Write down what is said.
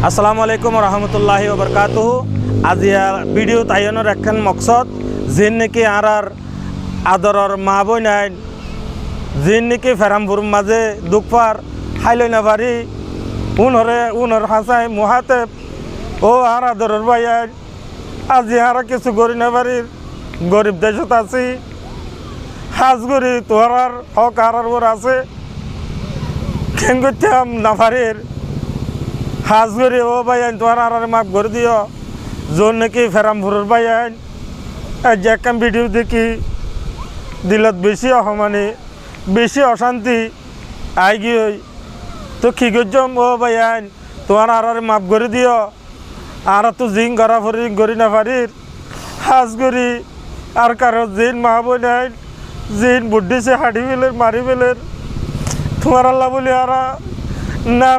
আসসালামু আলাইকুম রহমতুল্লাহি ওবরকাতুহু। আজিয়া ভিডিও তাইনের একখান মকসদ যিন নাকি আর আদরর মা বই নাই যিন নাকি ফেরামপুর মাঝে দুঃখপার হাইলই না পারি উনর হাসাই মুহাতে ও আর আদরর ভাই আজি আর কিছু করি না পারি গরিব দেশত আছি হাজ করি তোহার হক আর আছে কেন করতাম না পারির হাজ করি ও ভাই আইন তোমার আর মাফ করে দিও যোন নাকি ফেরামপুরের ভাই আইন যে একটা ভিডিও দেখি দিলত বেশি অসমানি বেশি অশান্তি আই গিয়ে তো কি করছম ও ভাই আইন তোমার আর মাফ করে দিও আর তো জিং করা ফরি করি না পারির হাজ করি আর কারো জিন মা বই নাই জিন বুদ্ধি সে হাঁটি ফেলের মারি ফেলের তোমার আল্লাহ বলি আর না